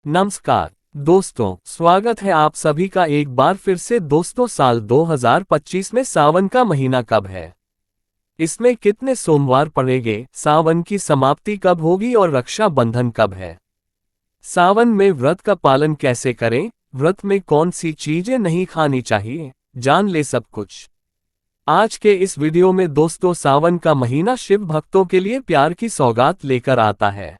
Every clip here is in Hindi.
नमस्कार दोस्तों, स्वागत है आप सभी का एक बार फिर से। दोस्तों, साल 2025 में सावन का महीना कब है, इसमें कितने सोमवार पड़ेंगे, सावन की समाप्ति कब होगी और रक्षाबंधन कब है, सावन में व्रत का पालन कैसे करें, व्रत में कौन सी चीजें नहीं खानी चाहिए, जान ले सब कुछ आज के इस वीडियो में। दोस्तों, सावन का महीना शिव भक्तों के लिए प्यार की सौगात लेकर आता है।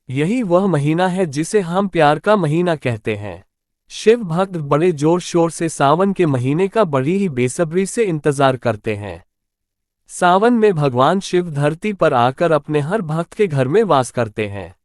यही वह महीना है जिसे हम प्यार का महीना कहते हैं। शिव भक्त बड़े जोर शोर से सावन के महीने का बड़ी ही बेसब्री से इंतजार करते हैं। सावन में भगवान शिव धरती पर आकर अपने हर भक्त के घर में वास करते हैं।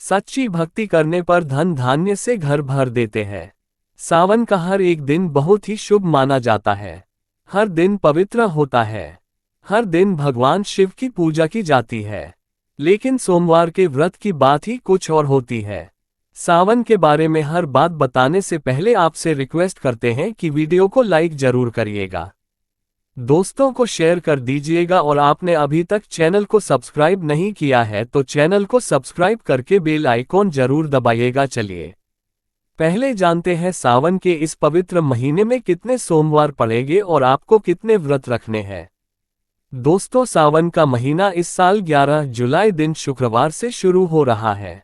सच्ची भक्ति करने पर धन धान्य से घर भर देते हैं। सावन का हर एक दिन बहुत ही शुभ माना जाता है। हर दिन पवित्र होता है। हर दिन भगवान शिव की पूजा की जाती है। लेकिन सोमवार के व्रत की बात ही कुछ और होती है। सावन के बारे में हर बात बताने से पहले आपसे रिक्वेस्ट करते हैं कि वीडियो को लाइक जरूर करिएगा, दोस्तों को शेयर कर दीजिएगा और आपने अभी तक चैनल को सब्सक्राइब नहीं किया है तो चैनल को सब्सक्राइब करके बेल आइकॉन जरूर दबाइएगा। चलिए पहले जानते हैं सावन के इस पवित्र महीने में कितने सोमवार पड़ेंगे और आपको कितने व्रत रखने हैं। दोस्तों, सावन का महीना इस साल 11 जुलाई दिन शुक्रवार से शुरू हो रहा है।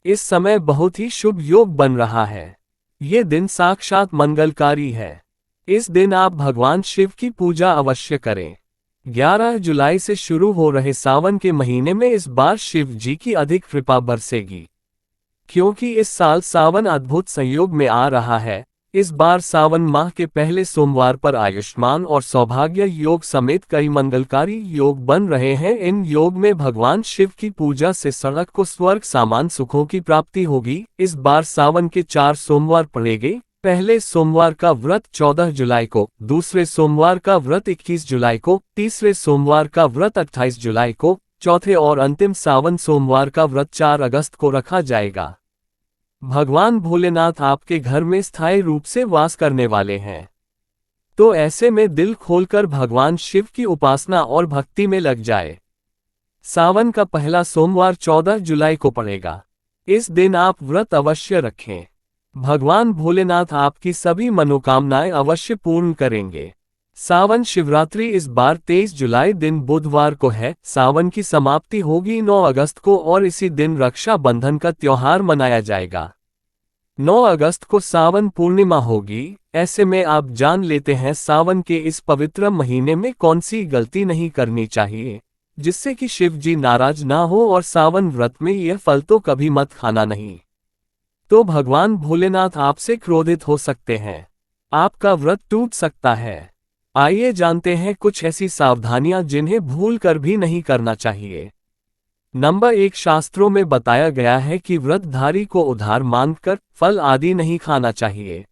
इस समय बहुत ही शुभ योग बन रहा है। ये दिन साक्षात मंगलकारी है। इस दिन आप भगवान शिव की पूजा अवश्य करें। 11 जुलाई से शुरू हो रहे सावन के महीने में इस बार शिव जी की अधिक कृपा बरसेगी, क्योंकि इस साल सावन अद्भुत संयोग में आ रहा है। इस बार सावन माह के पहले सोमवार पर आयुष्मान और सौभाग्य योग समेत कई मंगलकारी योग बन रहे हैं। इन योग में भगवान शिव की पूजा से सड़क को स्वर्ग समान सुखों की प्राप्ति होगी। इस बार सावन के 4 सोमवार पड़ेंगे। पहले सोमवार का व्रत 14 जुलाई को, दूसरे सोमवार का व्रत 21 जुलाई को, तीसरे सोमवार का व्रत 28 जुलाई को, चौथे और अंतिम सावन सोमवार का व्रत 4 अगस्त को रखा जाएगा। भगवान भोलेनाथ आपके घर में स्थायी रूप से वास करने वाले हैं, तो ऐसे में दिल खोलकर भगवान शिव की उपासना और भक्ति में लग जाए। सावन का पहला सोमवार 14 जुलाई को पड़ेगा। इस दिन आप व्रत अवश्य रखें। भगवान भोलेनाथ आपकी सभी मनोकामनाएं अवश्य पूर्ण करेंगे। सावन शिवरात्रि इस बार 23 जुलाई दिन बुधवार को है। सावन की समाप्ति होगी 9 अगस्त को और इसी दिन रक्षाबंधन का त्योहार मनाया जाएगा। 9 अगस्त को सावन पूर्णिमा होगी। ऐसे में आप जान लेते हैं सावन के इस पवित्र महीने में कौन सी गलती नहीं करनी चाहिए, जिससे कि शिव जी नाराज ना हो। और सावन व्रत में यह फल तो कभी मत खाना नहीं, तो भगवान भोलेनाथ आपसे क्रोधित हो सकते हैं, आपका व्रत टूट सकता है। आइए जानते हैं कुछ ऐसी सावधानियां जिन्हें भूल कर भी नहीं करना चाहिए। नंबर 1, शास्त्रों में बताया गया है कि व्रतधारी को उधार मांगकर फल आदि नहीं खाना चाहिए।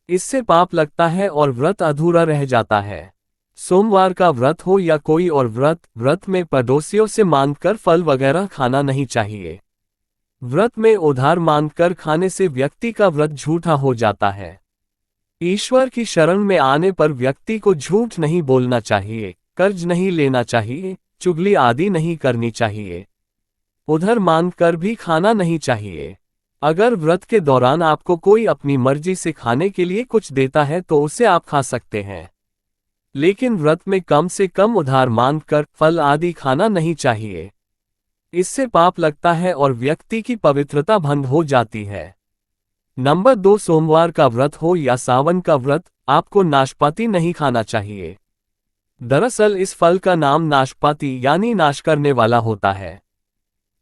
इससे पाप लगता है और व्रत अधूरा रह जाता है। सोमवार का व्रत हो या कोई और व्रत में पड़ोसियों से मांगकर फल वगैरह खाना नहीं चाहिए। व्रत में उधार मांगकर खाने से व्यक्ति का व्रत झूठा हो जाता है। ईश्वर की शरण में आने पर व्यक्ति को झूठ नहीं बोलना चाहिए, कर्ज नहीं लेना चाहिए, चुगली आदि नहीं करनी चाहिए, उधार मांगकर भी खाना नहीं चाहिए। अगर व्रत के दौरान आपको कोई अपनी मर्जी से खाने के लिए कुछ देता है तो उसे आप खा सकते हैं, लेकिन व्रत में कम से कम उधार मांगकर फल आदि खाना नहीं चाहिए। इससे पाप लगता है और व्यक्ति की पवित्रता भंग हो जाती है। नंबर 2, सोमवार का व्रत हो या सावन का व्रत, आपको नाशपाती नहीं खाना चाहिए। दरअसल इस फल का नाम नाशपाती यानी नाश करने वाला होता है,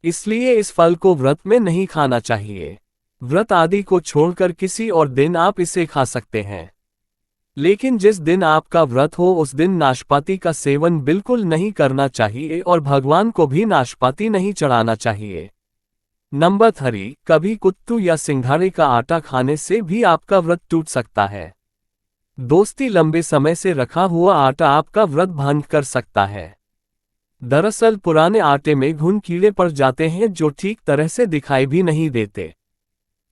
इसलिए इस फल को व्रत में नहीं खाना चाहिए। व्रत आदि को छोड़कर किसी और दिन आप इसे खा सकते हैं, लेकिन जिस दिन आपका व्रत हो उस दिन नाशपाती का सेवन बिल्कुल नहीं करना चाहिए और भगवान को भी नाशपाती नहीं चढ़ाना चाहिए। नंबर 3, कभी कुत्तू या सिंघाड़े का आटा खाने से भी आपका व्रत टूट सकता है। दोस्ती, लंबे समय से रखा हुआ आटा आपका व्रत भंग कर सकता है। दरअसल पुराने आटे में घुन कीड़े पड़ जाते हैं जो ठीक तरह से दिखाई भी नहीं देते।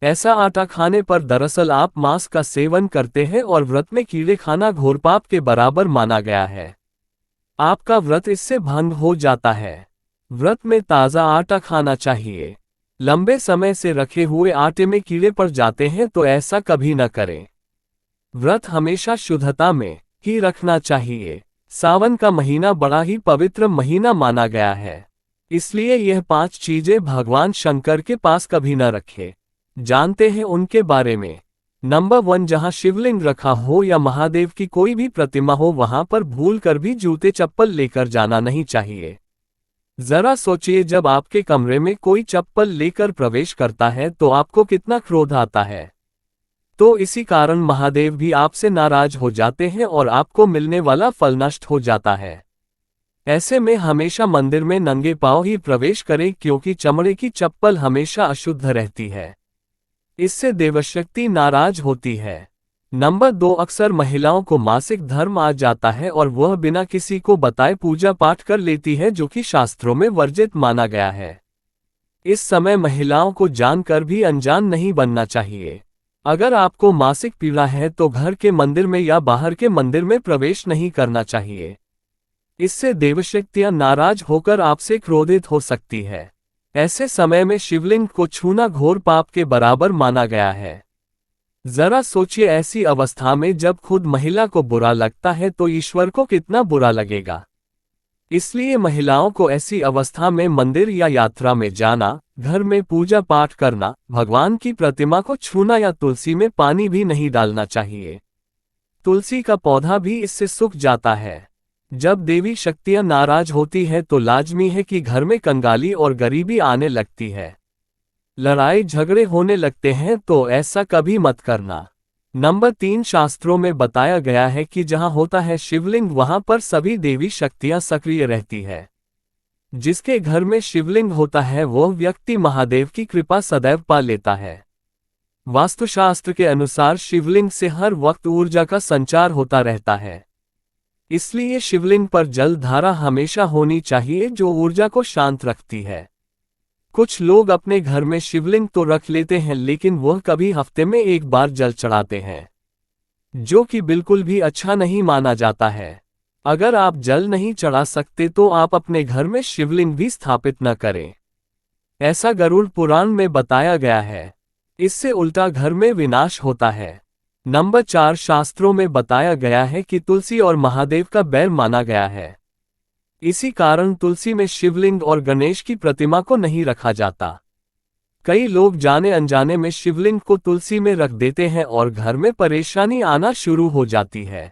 ऐसा आटा खाने पर दरअसल आप मांस का सेवन करते हैं और व्रत में कीड़े खाना घोर पाप के बराबर माना गया है। आपका व्रत इससे भंग हो जाता है। व्रत में ताज़ा आटा खाना चाहिए। लंबे समय से रखे हुए आटे में कीड़े पड़ जाते हैं तो ऐसा कभी न करें। व्रत हमेशा शुद्धता में ही रखना चाहिए। सावन का महीना बड़ा ही पवित्र महीना माना गया है, इसलिए यह 5 चीजें भगवान शंकर के पास कभी न रखे। जानते हैं उनके बारे में। नंबर 1, जहां शिवलिंग रखा हो या महादेव की कोई भी प्रतिमा हो वहां पर भूल कर भी जूते चप्पल लेकर जाना नहीं चाहिए। जरा सोचिए, जब आपके कमरे में कोई चप्पल लेकर प्रवेश करता है तो आपको कितना क्रोध आता है। तो इसी कारण महादेव भी आपसे नाराज हो जाते हैं और आपको मिलने वाला फल नष्ट हो जाता है। ऐसे में हमेशा मंदिर में नंगे पांव ही प्रवेश करें, क्योंकि चमड़े की चप्पल हमेशा अशुद्ध रहती है। इससे देवशक्ति नाराज होती है। नंबर 2, अक्सर महिलाओं को मासिक धर्म आ जाता है और वह बिना किसी को बताए पूजा पाठ कर लेती है, जो कि शास्त्रों में वर्जित माना गया है। इस समय महिलाओं को जानकर भी अनजान नहीं बनना चाहिए। अगर आपको मासिक पीड़ा है तो घर के मंदिर में या बाहर के मंदिर में प्रवेश नहीं करना चाहिए। इससे देवशक्तियां नाराज होकर आपसे क्रोधित हो सकती है। ऐसे समय में शिवलिंग को छूना घोर पाप के बराबर माना गया है। जरा सोचिए, ऐसी अवस्था में जब खुद महिला को बुरा लगता है तो ईश्वर को कितना बुरा लगेगा। इसलिए महिलाओं को ऐसी अवस्था में मंदिर या यात्रा में जाना, घर में पूजा पाठ करना, भगवान की प्रतिमा को छूना या तुलसी में पानी भी नहीं डालना चाहिए। तुलसी का पौधा भी इससे सूख जाता है। जब देवी शक्तियां नाराज होती है तो लाजमी है कि घर में कंगाली और गरीबी आने लगती है। लड़ाई झगड़े होने लगते हैं तो ऐसा कभी मत करना। नंबर 3, शास्त्रों में बताया गया है कि जहां होता है शिवलिंग वहां पर सभी देवी शक्तियां सक्रिय रहती है। जिसके घर में शिवलिंग होता है वह व्यक्ति महादेव की कृपा सदैव पा लेता है। वास्तुशास्त्र के अनुसार शिवलिंग से हर वक्त ऊर्जा का संचार होता रहता है। इसलिए शिवलिंग पर जल धारा हमेशा होनी चाहिए, जो ऊर्जा को शांत रखती है। कुछ लोग अपने घर में शिवलिंग तो रख लेते हैं, लेकिन वह कभी हफ्ते में एक बार जल चढ़ाते हैं, जो कि बिल्कुल भी अच्छा नहीं माना जाता है। अगर आप जल नहीं चढ़ा सकते तो आप अपने घर में शिवलिंग भी स्थापित न करें। ऐसा गरुड़ पुराण में बताया गया है। इससे उल्टा घर में विनाश होता है। नंबर 4, शास्त्रों में बताया गया है कि तुलसी और महादेव का बैर माना गया है। इसी कारण तुलसी में शिवलिंग और गणेश की प्रतिमा को नहीं रखा जाता। कई लोग जाने अनजाने में शिवलिंग को तुलसी में रख देते हैं और घर में परेशानी आना शुरू हो जाती है।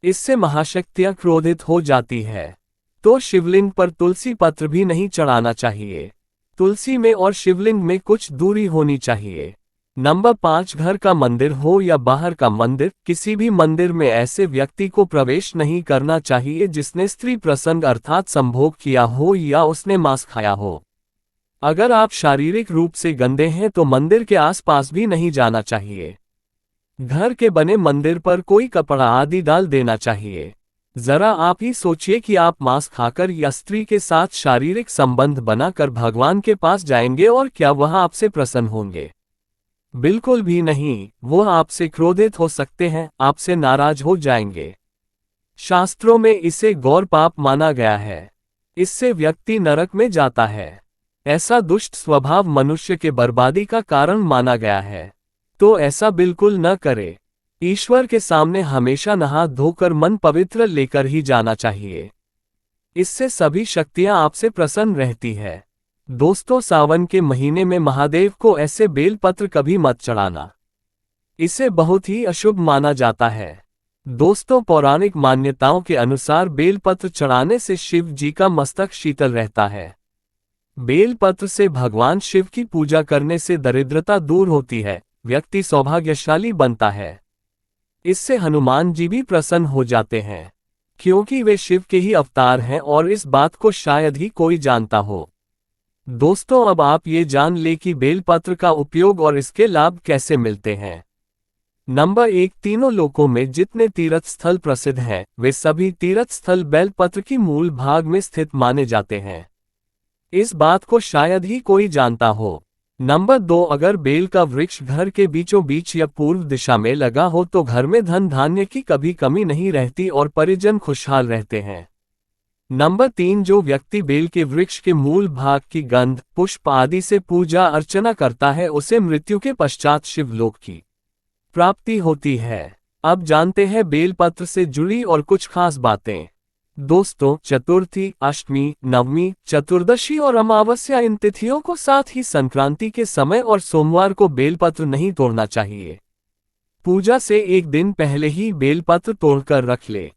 इससे महाशक्तियां क्रोधित हो जाती है। तो शिवलिंग पर तुलसी पत्र भी नहीं चढ़ाना चाहिए। तुलसी में और शिवलिंग में कुछ दूरी होनी चाहिए। नंबर 5, घर का मंदिर हो या बाहर का मंदिर, किसी भी मंदिर में ऐसे व्यक्ति को प्रवेश नहीं करना चाहिए जिसने स्त्री प्रसंग अर्थात संभोग किया हो या उसने मांस खाया हो। अगर आप शारीरिक रूप से गंदे हैं तो मंदिर के आसपास भी नहीं जाना चाहिए। घर के बने मंदिर पर कोई कपड़ा आदि डाल देना चाहिए। जरा आप ही सोचिए कि आप मांस खाकर या स्त्री के साथ शारीरिक संबंध बनाकर भगवान के पास जाएंगे और क्या वह आपसे प्रसन्न होंगे? बिल्कुल भी नहीं। वह आपसे क्रोधित हो सकते हैं, आपसे नाराज हो जाएंगे। शास्त्रों में इसे घोर पाप माना गया है। इससे व्यक्ति नरक में जाता है। ऐसा दुष्ट स्वभाव मनुष्य के बर्बादी का कारण माना गया है। तो ऐसा बिल्कुल न करे। ईश्वर के सामने हमेशा नहा धोकर मन पवित्र लेकर ही जाना चाहिए। इससे सभी शक्तियां आपसे प्रसन्न रहती है। दोस्तों, सावन के महीने में महादेव को ऐसे बेलपत्र कभी मत चढ़ाना। इसे बहुत ही अशुभ माना जाता है। दोस्तों, पौराणिक मान्यताओं के अनुसार बेलपत्र चढ़ाने से शिव जी का मस्तक शीतल रहता है। बेलपत्र से भगवान शिव की पूजा करने से दरिद्रता दूर होती है, व्यक्ति सौभाग्यशाली बनता है। इससे हनुमान जी भी प्रसन्न हो जाते हैं, क्योंकि वे शिव के ही अवतार हैं और इस बात को शायद ही कोई जानता हो। दोस्तों, अब आप ये जान ले कि बेलपत्र का उपयोग और इसके लाभ कैसे मिलते हैं। नंबर 1, तीनों लोकों में जितने तीर्थ स्थल प्रसिद्ध हैं, वे सभी तीर्थ स्थल बेलपत्र की मूल भाग में स्थित माने जाते हैं। इस बात को शायद ही कोई जानता हो। नंबर 2, अगर बेल का वृक्ष घर के बीचों बीच या पूर्व दिशा में लगा हो तो घर में धन धान्य की कभी कमी नहीं रहती और परिजन खुशहाल रहते हैं। नंबर 3, जो व्यक्ति बेल के वृक्ष के मूल भाग की गंध, पुष्प आदि से पूजा अर्चना करता है उसे मृत्यु के पश्चात शिवलोक की प्राप्ति होती है। अब जानते हैं बेलपत्र से जुड़ी और कुछ खास बातें। दोस्तों, चतुर्थी, अष्टमी, नवमी, चतुर्दशी और अमावस्या इन तिथियों को, साथ ही संक्रांति के समय और सोमवार को बेलपत्र नहीं तोड़ना चाहिए। पूजा से एक दिन पहले ही बेलपत्र तोड़कर रख ले।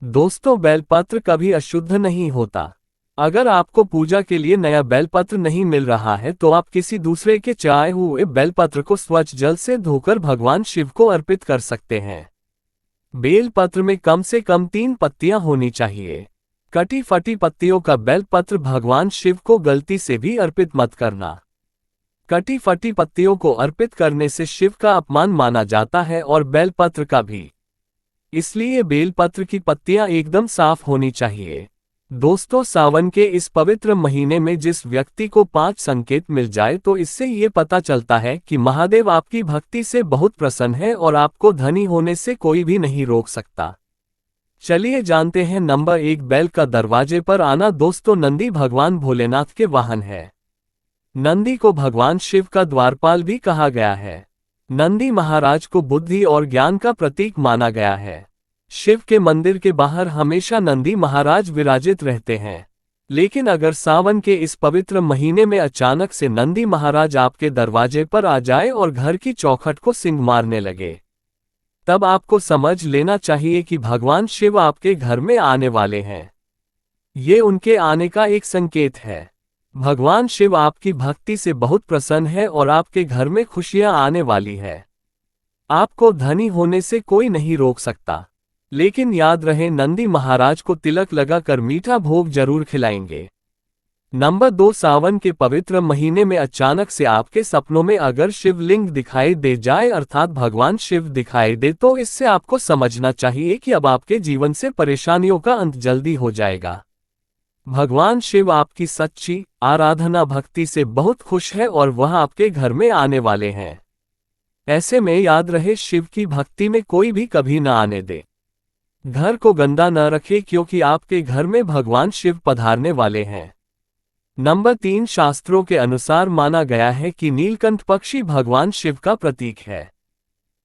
दोस्तों, बेलपत्र कभी अशुद्ध नहीं होता। अगर आपको पूजा के लिए नया बेलपत्र नहीं मिल रहा है तो आप किसी दूसरे के चढ़ाए हुए बेलपत्र को स्वच्छ जल से धोकर भगवान शिव को अर्पित कर सकते हैं। बेलपत्र में कम से कम 3 पत्तियां होनी चाहिए। कटी फटी पत्तियों का बेलपत्र भगवान शिव को गलती से भी अर्पित मत करना। कटी फटी पत्तियों को अर्पित करने से शिव का अपमान माना जाता है और बेलपत्र का भी। इसलिए बेलपत्र की पत्तियां एकदम साफ होनी चाहिए। दोस्तों, सावन के इस पवित्र महीने में जिस व्यक्ति को 5 संकेत मिल जाए तो इससे ये पता चलता है कि महादेव आपकी भक्ति से बहुत प्रसन्न है और आपको धनी होने से कोई भी नहीं रोक सकता। चलिए जानते हैं। नंबर 1, बैल का दरवाजे पर आना। दोस्तों, नंदी भगवान भोलेनाथ के वाहन है। नंदी को भगवान शिव का द्वारपाल भी कहा गया है। नंदी महाराज को बुद्धि और ज्ञान का प्रतीक माना गया है। शिव के मंदिर के बाहर हमेशा नंदी महाराज विराजित रहते हैं। लेकिन अगर सावन के इस पवित्र महीने में अचानक से नंदी महाराज आपके दरवाजे पर आ जाए और घर की चौखट को सींग मारने लगे, तब आपको समझ लेना चाहिए कि भगवान शिव आपके घर में आने वाले हैं। ये उनके आने का एक संकेत है। भगवान शिव आपकी भक्ति से बहुत प्रसन्न है और आपके घर में खुशियां आने वाली है। आपको धनी होने से कोई नहीं रोक सकता। लेकिन याद रहे, नंदी महाराज को तिलक लगाकर मीठा भोग जरूर खिलाएंगे। नंबर 2, सावन के पवित्र महीने में अचानक से आपके सपनों में अगर शिवलिंग दिखाई दे जाए अर्थात भगवान शिव दिखाई दे तो इससे आपको समझना चाहिए कि अब आपके जीवन से परेशानियों का अंत जल्दी हो जाएगा। भगवान शिव आपकी सच्ची आराधना भक्ति से बहुत खुश है और वह आपके घर में आने वाले हैं। ऐसे में याद रहे, शिव की भक्ति में कोई भी कभी न आने दे। घर को गंदा न रखे क्योंकि आपके घर में भगवान शिव पधारने वाले हैं। नंबर 3, शास्त्रों के अनुसार माना गया है कि नीलकंठ पक्षी भगवान शिव का प्रतीक है।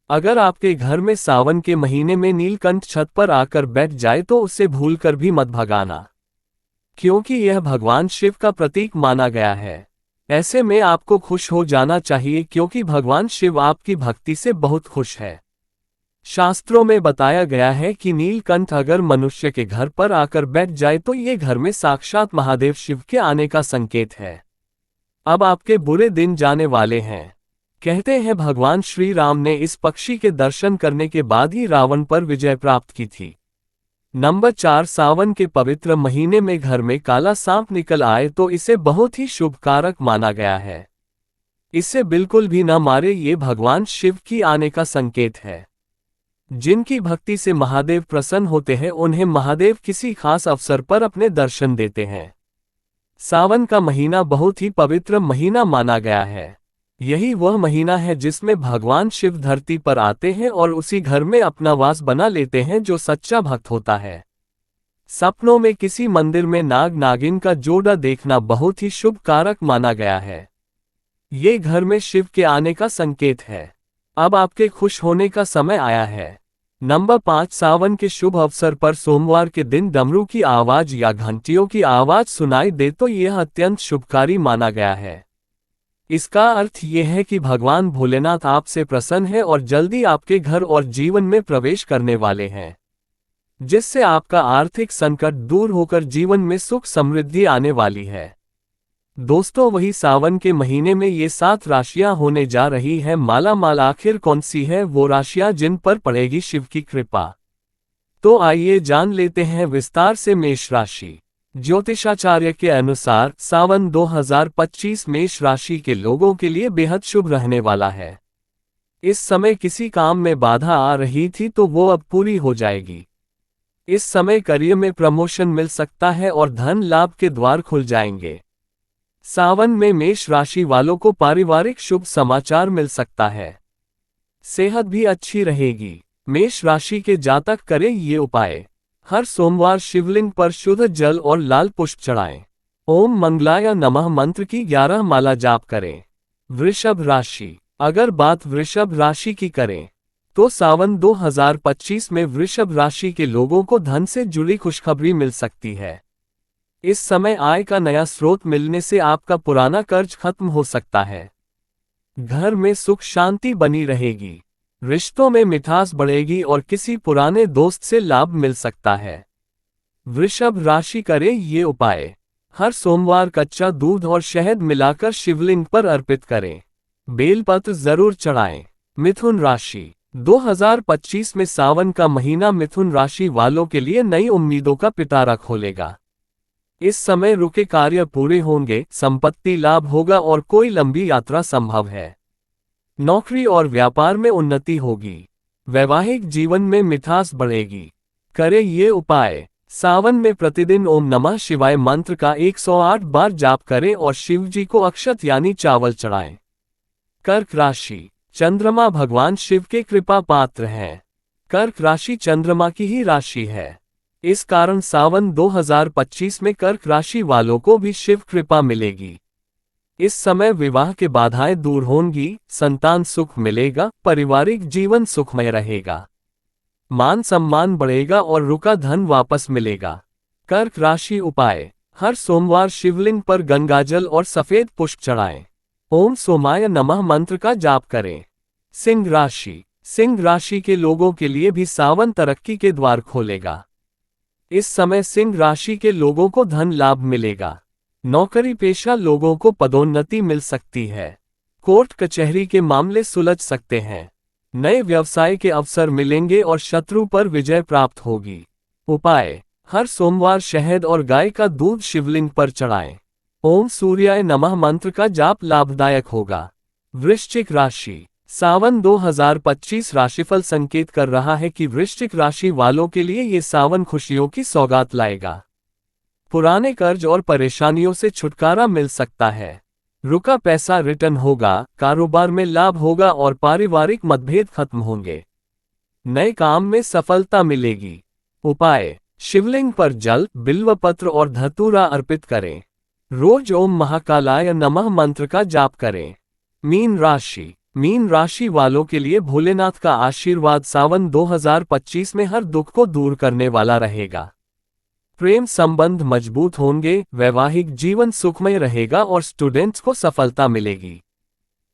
अगर आपके घर में सावन के महीने में नीलकंठ छत पर आकर बैठ जाए तो उसे भूलकर भी मत भगाना, क्योंकि यह भगवान शिव का प्रतीक माना गया है। ऐसे में आपको खुश हो जाना चाहिए क्योंकि भगवान शिव आपकी भक्ति से बहुत खुश है। शास्त्रों में बताया गया है कि नीलकंठ अगर मनुष्य के घर पर आकर बैठ जाए तो ये घर में साक्षात महादेव शिव के आने का संकेत है। अब आपके बुरे दिन जाने वाले हैं। कहते हैं भगवान श्री राम ने इस पक्षी के दर्शन करने के बाद ही रावण पर विजय प्राप्त की थी। नंबर 4, सावन के पवित्र महीने में घर में काला सांप निकल आए तो इसे बहुत ही शुभ कारक माना गया है। इसे बिल्कुल भी न मारे, ये भगवान शिव की आने का संकेत है। जिनकी भक्ति से महादेव प्रसन्न होते हैं उन्हें महादेव किसी खास अवसर पर अपने दर्शन देते हैं। सावन का महीना बहुत ही पवित्र महीना माना गया है। यही वह महीना है जिसमें भगवान शिव धरती पर आते हैं और उसी घर में अपना वास बना लेते हैं जो सच्चा भक्त होता है। सपनों में किसी मंदिर में नाग नागिन का जोड़ा देखना बहुत ही शुभ कारक माना गया है। ये घर में शिव के आने का संकेत है। अब आपके खुश होने का समय आया है। नंबर 5, सावन के शुभ अवसर पर सोमवार के दिन डमरू की आवाज या घंटियों की आवाज सुनाई दे तो यह अत्यंत शुभकारी माना गया है। इसका अर्थ यह है कि भगवान भोलेनाथ आपसे प्रसन्न है और जल्दी आपके घर और जीवन में प्रवेश करने वाले हैं, जिससे आपका आर्थिक संकट दूर होकर जीवन में सुख समृद्धि आने वाली है। दोस्तों, वही सावन के महीने में ये 7 राशियां होने जा रही है माला माल। आखिर कौन सी है वो राशियां जिन पर पड़ेगी शिव की कृपा? तो आइए जान लेते हैं विस्तार से। मेष राशि। ज्योतिषाचार्य के अनुसार सावन 2025 मेष राशि के लोगों के लिए बेहद शुभ रहने वाला है। इस समय किसी काम में बाधा आ रही थी तो वो अब पूरी हो जाएगी। इस समय करियर में प्रमोशन मिल सकता है और धन लाभ के द्वार खुल जाएंगे। सावन में मेष राशि वालों को पारिवारिक शुभ समाचार मिल सकता है। सेहत भी अच्छी रहेगी। मेष राशि के जातक करें ये उपाय। हर सोमवार शिवलिंग पर शुद्ध जल और लाल पुष्प चढ़ाएं। ओम मंगलाय नमः मंत्र की 11 माला जाप करें। वृषभ राशि। अगर बात वृषभ राशि की करें तो सावन 2025 में वृषभ राशि के लोगों को धन से जुड़ी खुशखबरी मिल सकती है। इस समय आय का नया स्रोत मिलने से आपका पुराना कर्ज खत्म हो सकता है। घर में सुख शांति बनी रहेगी। रिश्तों में मिठास बढ़ेगी और किसी पुराने दोस्त से लाभ मिल सकता है। वृषभ राशि करे ये उपाय। हर सोमवार कच्चा दूध और शहद मिलाकर शिवलिंग पर अर्पित करें। बेलपत्र जरूर चढ़ाएं। मिथुन राशि। 2025 में सावन का महीना मिथुन राशि वालों के लिए नई उम्मीदों का पिटारा खोलेगा। इस समय रुके कार्य पूरे होंगे, संपत्ति लाभ होगा और कोई लंबी यात्रा संभव है। नौकरी और व्यापार में उन्नति होगी। वैवाहिक जीवन में मिठास बढ़ेगी। करें ये उपाय। सावन में प्रतिदिन ओम नमः शिवाय मंत्र का 108 बार जाप करें और शिव जी को अक्षत यानी चावल चढ़ाएं। कर्क राशि। चंद्रमा भगवान शिव के कृपा पात्र हैं। कर्क राशि चंद्रमा की ही राशि है। इस कारण सावन 2025 में कर्क राशि वालों को भी शिव कृपा मिलेगी। इस समय विवाह के बाधाएं दूर होंगी, संतान सुख मिलेगा, पारिवारिक जीवन सुखमय रहेगा। मान सम्मान बढ़ेगा और रुका धन वापस मिलेगा। कर्क राशि उपाय। हर सोमवार शिवलिंग पर गंगाजल और सफेद पुष्प चढ़ाएं। ओम सोमाय नमः मंत्र का जाप करें। सिंह राशि। सिंह राशि के लोगों के लिए भी सावन तरक्की के द्वार खोलेगा। इस समय सिंह राशि के लोगों को धन लाभ मिलेगा। नौकरी पेशा लोगों को पदोन्नति मिल सकती है। कोर्ट कचहरी के मामले सुलझ सकते हैं। नए व्यवसाय के अवसर मिलेंगे और शत्रु पर विजय प्राप्त होगी। उपाय। हर सोमवार शहद और गाय का दूध शिवलिंग पर चढ़ाएं। ओम सूर्याय नमः मंत्र का जाप लाभदायक होगा। वृश्चिक राशि। सावन 2025 राशिफल संकेत कर रहा है कि वृश्चिक राशि वालों के लिए ये सावन खुशियों की सौगात लाएगा। पुराने कर्ज और परेशानियों से छुटकारा मिल सकता है। रुका पैसा रिटर्न होगा, कारोबार में लाभ होगा और पारिवारिक मतभेद खत्म होंगे। नए काम में सफलता मिलेगी। उपाय। शिवलिंग पर जल, बिल्वपत्र और धतूरा अर्पित करें। रोज ओम महाकालाय नमः मंत्र का जाप करें। मीन राशि। मीन राशि वालों के लिए भोलेनाथ का आशीर्वाद सावन 2025 में हर दुख को दूर करने वाला रहेगा। प्रेम संबंध मजबूत होंगे, वैवाहिक जीवन सुखमय रहेगा और स्टूडेंट्स को सफलता मिलेगी।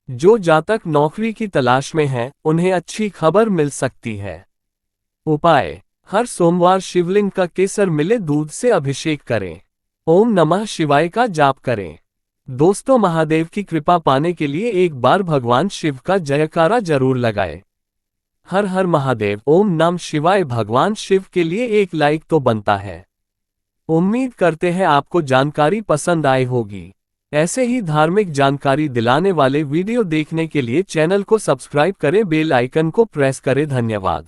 जो जातक नौकरी की तलाश में हैं, उन्हें अच्छी खबर मिल सकती है। उपाय। हर सोमवार शिवलिंग का केसर मिले दूध से अभिषेक करें। ओम नमः शिवाय का जाप करें। दोस्तों, महादेव की कृपा पाने के लिए एक बार भगवान शिव का जयकारा जरूर लगाएं। हर हर महादेव, ओम नमः शिवाय भगवान शिव के लिए एक लाइक तो बनता है। उम्मीद करते हैं आपको जानकारी पसंद आई होगी। ऐसे ही धार्मिक जानकारी दिलाने वाले वीडियो देखने के लिए चैनल को सब्सक्राइब करें, बेल आइकन को प्रेस करें। धन्यवाद।